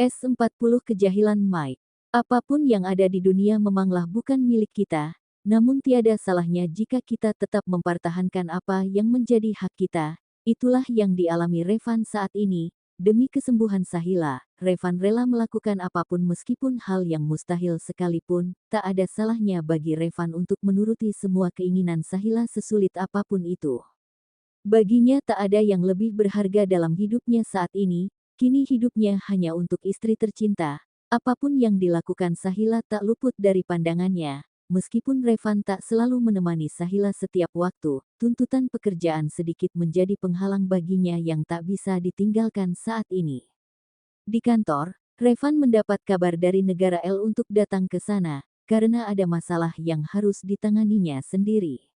S40 Kejahilan Mike. Apapun yang ada di dunia memanglah bukan milik kita, namun tiada salahnya jika kita tetap mempertahankan apa yang menjadi hak kita. Itulah yang dialami Revan saat ini. Demi kesembuhan Sahila, Revan rela melakukan apapun meskipun hal yang mustahil sekalipun. Tak ada salahnya bagi Revan untuk menuruti semua keinginan Sahila sesulit apapun itu. Baginya tak ada yang lebih berharga dalam hidupnya saat ini. Kini hidupnya hanya untuk istri tercinta. Apapun yang dilakukan Sahila tak luput dari pandangannya. Meskipun Revan tak selalu menemani Sahila setiap waktu, tuntutan pekerjaan sedikit menjadi penghalang baginya yang tak bisa ditinggalkan saat ini. Di kantor, Revan mendapat kabar dari negara L untuk datang ke sana, karena ada masalah yang harus ditanganinya sendiri.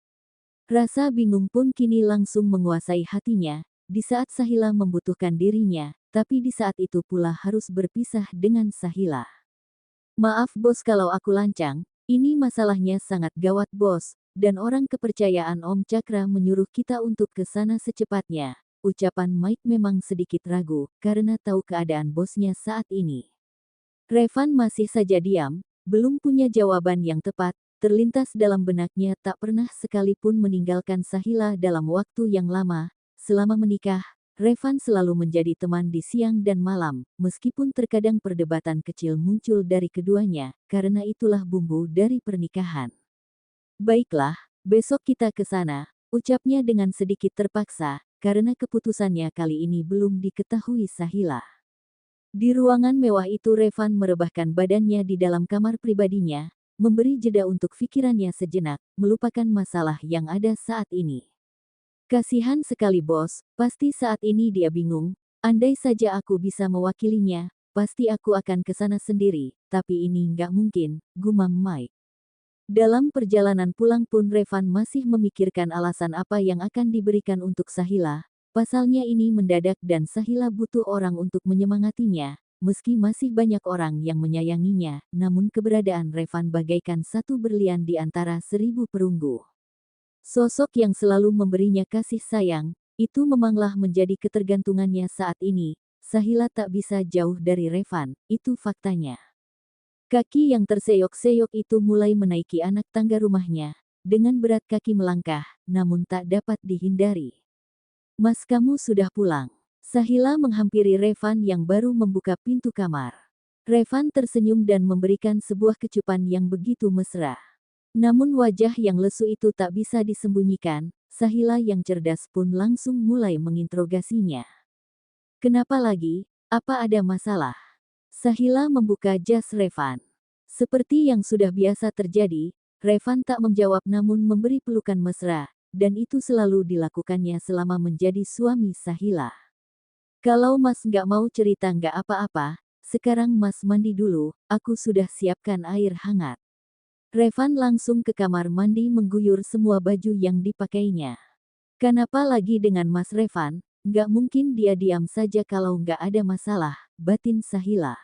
Rasa bingung pun kini langsung menguasai hatinya, di saat Sahila membutuhkan dirinya, tapi di saat itu pula harus berpisah dengan Sahila. Maaf bos kalau aku lancang, ini masalahnya sangat gawat bos, dan orang kepercayaan Om Cakra menyuruh kita untuk ke sana secepatnya. Ucapan Mike memang sedikit ragu, karena tahu keadaan bosnya saat ini. Revan masih saja diam, belum punya jawaban yang tepat. Terlintas dalam benaknya tak pernah sekalipun meninggalkan Sahila dalam waktu yang lama. Selama menikah, Revan selalu menjadi teman di siang dan malam, meskipun terkadang perdebatan kecil muncul dari keduanya, karena itulah bumbu dari pernikahan. Baiklah, besok kita ke sana, ucapnya dengan sedikit terpaksa, karena keputusannya kali ini belum diketahui Sahila. Di ruangan mewah itu Revan merebahkan badannya di dalam kamar pribadinya, memberi jeda untuk pikirannya sejenak, melupakan masalah yang ada saat ini. Kasihan sekali bos, pasti saat ini dia bingung. Andai saja aku bisa mewakilinya, pasti aku akan ke sana sendiri, tapi ini nggak mungkin, gumam Mike. Dalam perjalanan pulang pun Revan masih memikirkan alasan apa yang akan diberikan untuk Sahila. Pasalnya ini mendadak dan Sahila butuh orang untuk menyemangatinya. Meski masih banyak orang yang menyayanginya, namun keberadaan Revan bagaikan satu berlian di antara 1000 perunggu. Sosok yang selalu memberinya kasih sayang, itu memanglah menjadi ketergantungannya saat ini. Sahila tak bisa jauh dari Revan, itu faktanya. Kaki yang terseok-seok itu mulai menaiki anak tangga rumahnya. Dengan berat kaki melangkah, namun tak dapat dihindari. Mas kamu sudah pulang. Sahila menghampiri Revan yang baru membuka pintu kamar. Revan tersenyum dan memberikan sebuah kecupan yang begitu mesra. Namun wajah yang lesu itu tak bisa disembunyikan, Sahila yang cerdas pun langsung mulai menginterogasinya. Kenapa lagi? Apa ada masalah? Sahila membuka jas Revan. Seperti yang sudah biasa terjadi, Revan tak menjawab namun memberi pelukan mesra, dan itu selalu dilakukannya selama menjadi suami Sahila. Kalau Mas nggak mau cerita nggak apa-apa, sekarang Mas mandi dulu, aku sudah siapkan air hangat. Revan langsung ke kamar mandi mengguyur semua baju yang dipakainya. Kenapa lagi dengan Mas Revan? Nggak mungkin dia diam saja kalau nggak ada masalah, batin Sahila.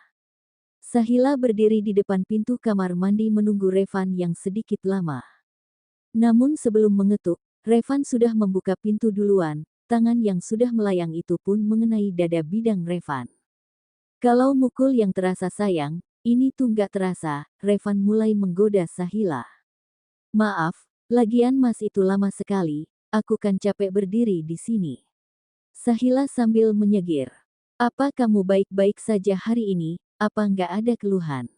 Sahila berdiri di depan pintu kamar mandi menunggu Revan yang sedikit lama. Namun sebelum mengetuk, Revan sudah membuka pintu duluan. Tangan yang sudah melayang itu pun mengenai dada bidang Revan. Kalau mukul yang terasa sayang, ini tuh nggak terasa, Revan mulai menggoda Sahila. Maaf, lagian Mas itu lama sekali, aku kan capek berdiri di sini. Sahila sambil menyegir. Apa kamu baik-baik saja hari ini, apa nggak ada keluhan?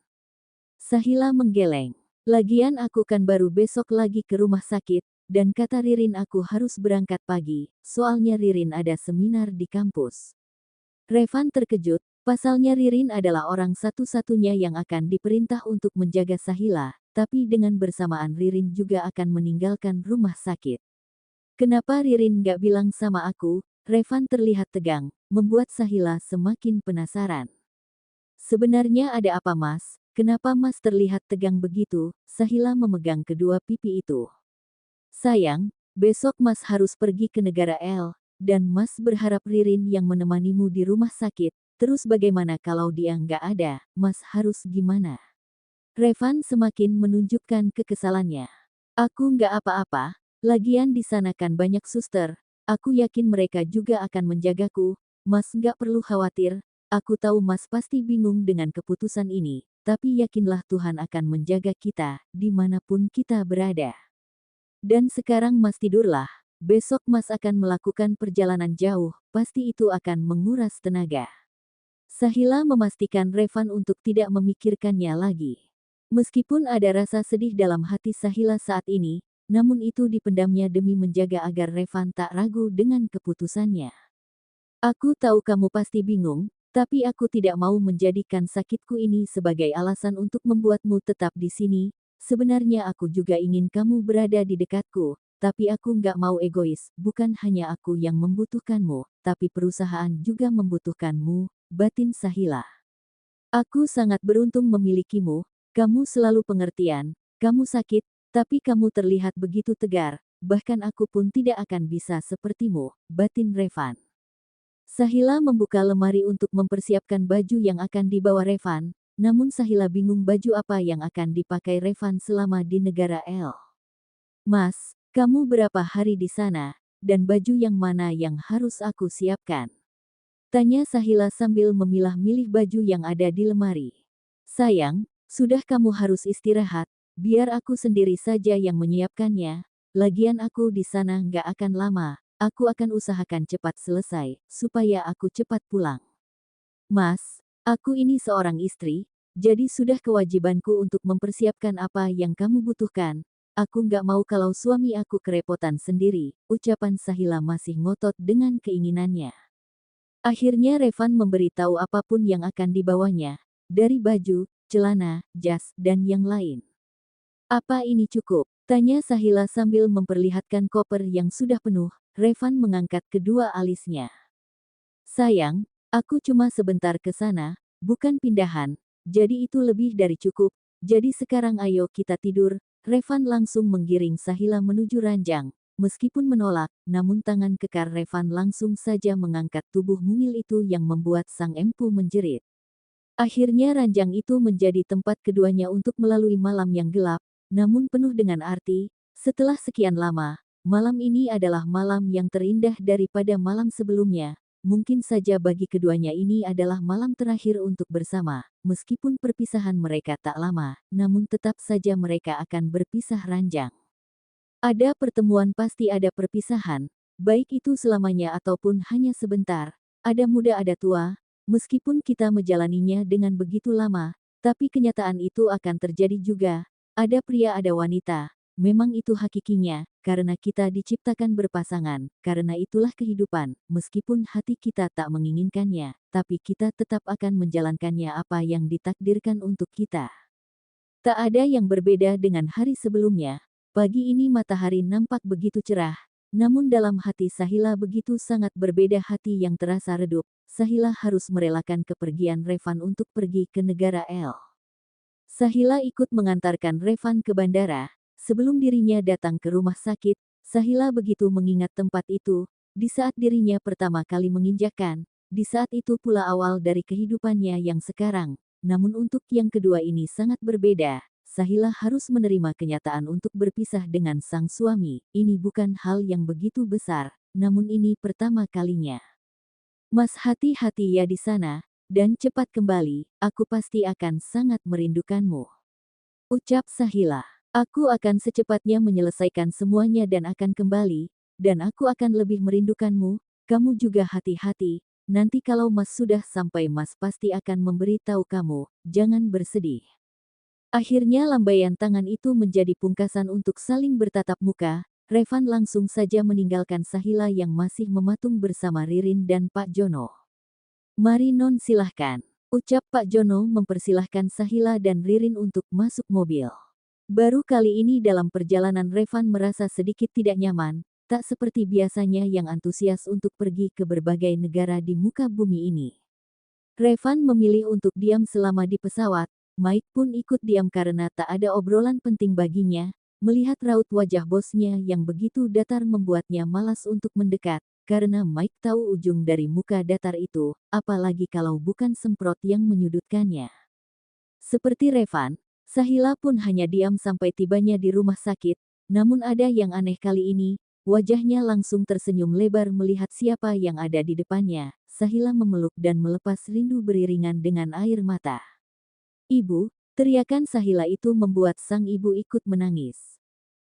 Sahila menggeleng. Lagian aku kan baru besok lagi ke rumah sakit, dan kata Ririn aku harus berangkat pagi, soalnya Ririn ada seminar di kampus. Revan terkejut, pasalnya Ririn adalah orang satu-satunya yang akan diperintah untuk menjaga Sahila, tapi dengan bersamaan Ririn juga akan meninggalkan rumah sakit. Kenapa Ririn gak bilang sama aku? Revan terlihat tegang, membuat Sahila semakin penasaran. Sebenarnya ada apa Mas? Kenapa Mas terlihat tegang begitu? Sahila memegang kedua pipi itu. Sayang, besok Mas harus pergi ke negara L, dan Mas berharap Ririn yang menemanimu di rumah sakit. Terus bagaimana kalau dia nggak ada, Mas harus gimana? Revan semakin menunjukkan kekesalannya. Aku nggak apa-apa, lagian di sana kan banyak suster. Aku yakin mereka juga akan menjagaku. Mas nggak perlu khawatir, aku tahu Mas pasti bingung dengan keputusan ini, tapi yakinlah Tuhan akan menjaga kita, dimanapun kita berada. Dan sekarang Mas tidurlah, besok Mas akan melakukan perjalanan jauh, pasti itu akan menguras tenaga. Sahila memastikan Revan untuk tidak memikirkannya lagi. Meskipun ada rasa sedih dalam hati Sahila saat ini, namun itu dipendamnya demi menjaga agar Revan tak ragu dengan keputusannya. Aku tahu kamu pasti bingung, tapi aku tidak mau menjadikan sakitku ini sebagai alasan untuk membuatmu tetap di sini. Sebenarnya aku juga ingin kamu berada di dekatku, tapi aku nggak mau egois. Bukan hanya aku yang membutuhkanmu, tapi perusahaan juga membutuhkanmu, batin Sahila. Aku sangat beruntung memilikimu, kamu selalu pengertian, kamu sakit, tapi kamu terlihat begitu tegar, bahkan aku pun tidak akan bisa sepertimu, batin Revan. Sahila membuka lemari untuk mempersiapkan baju yang akan dibawa Revan, namun Sahila bingung baju apa yang akan dipakai Revan selama di negara L. Mas, kamu berapa hari di sana, dan baju yang mana yang harus aku siapkan? Tanya Sahila sambil memilah-milih baju yang ada di lemari. Sayang, sudah kamu harus istirahat, biar aku sendiri saja yang menyiapkannya. Lagian aku di sana nggak akan lama, aku akan usahakan cepat selesai, supaya aku cepat pulang. Mas, aku ini seorang istri, jadi sudah kewajibanku untuk mempersiapkan apa yang kamu butuhkan. Aku nggak mau kalau suami aku kerepotan sendiri, ucapan Sahila masih ngotot dengan keinginannya. Akhirnya Revan memberitahu apapun yang akan dibawanya, dari baju, celana, jas, dan yang lain. Apa ini cukup? Tanya Sahila sambil memperlihatkan koper yang sudah penuh. Revan mengangkat kedua alisnya. Sayang, aku cuma sebentar ke sana, bukan pindahan, jadi itu lebih dari cukup. Jadi sekarang ayo kita tidur. Revan langsung menggiring Sahila menuju ranjang. Meskipun menolak, namun tangan kekar Revan langsung saja mengangkat tubuh mungil itu yang membuat sang empu menjerit. Akhirnya ranjang itu menjadi tempat keduanya untuk melalui malam yang gelap, namun penuh dengan arti. Setelah sekian lama, malam ini adalah malam yang terindah daripada malam sebelumnya. Mungkin saja bagi keduanya ini adalah malam terakhir untuk bersama. Meskipun perpisahan mereka tak lama, namun tetap saja mereka akan berpisah ranjang. Ada pertemuan pasti ada perpisahan, baik itu selamanya ataupun hanya sebentar. Ada muda ada tua, meskipun kita menjalaninya dengan begitu lama, tapi kenyataan itu akan terjadi juga. Ada pria ada wanita, memang itu hakikinya, karena kita diciptakan berpasangan, karena itulah kehidupan, meskipun hati kita tak menginginkannya, tapi kita tetap akan menjalankannya apa yang ditakdirkan untuk kita. Tak ada yang berbeda dengan hari sebelumnya. Pagi ini matahari nampak begitu cerah, namun dalam hati Sahila begitu sangat berbeda hati yang terasa redup. Sahila harus merelakan kepergian Revan untuk pergi ke negara L. Sahila ikut mengantarkan Revan ke bandara. Sebelum dirinya datang ke rumah sakit, Sahila begitu mengingat tempat itu, di saat dirinya pertama kali menginjakkan, di saat itu pula awal dari kehidupannya yang sekarang. Namun untuk yang kedua ini sangat berbeda. Sahila harus menerima kenyataan untuk berpisah dengan sang suami. Ini bukan hal yang begitu besar, namun ini pertama kalinya. Mas hati-hati ya di sana, dan cepat kembali, aku pasti akan sangat merindukanmu. Ucap Sahila, aku akan secepatnya menyelesaikan semuanya dan akan kembali, dan aku akan lebih merindukanmu, kamu juga hati-hati, nanti kalau Mas sudah sampai Mas pasti akan memberitahu kamu, jangan bersedih. Akhirnya lambaian tangan itu menjadi pungkasan untuk saling bertatap muka. Revan langsung saja meninggalkan Sahila yang masih mematung bersama Ririn dan Pak Jono. Mari non silahkan, ucap Pak Jono mempersilahkan Sahila dan Ririn untuk masuk mobil. Baru kali ini dalam perjalanan Revan merasa sedikit tidak nyaman, tak seperti biasanya yang antusias untuk pergi ke berbagai negara di muka bumi ini. Revan memilih untuk diam selama di pesawat. Mike pun ikut diam karena tak ada obrolan penting baginya. Melihat raut wajah bosnya yang begitu datar membuatnya malas untuk mendekat, karena Mike tahu ujung dari muka datar itu, apalagi kalau bukan semprot yang menyudutkannya. Seperti Revan, Sahila pun hanya diam sampai tibanya di rumah sakit, namun ada yang aneh kali ini, Wajahnya langsung tersenyum lebar melihat siapa yang ada di depannya. Sahila memeluk dan melepas rindu beriringan dengan air mata. "Ibu!" Teriakan Sahila itu membuat sang ibu ikut menangis.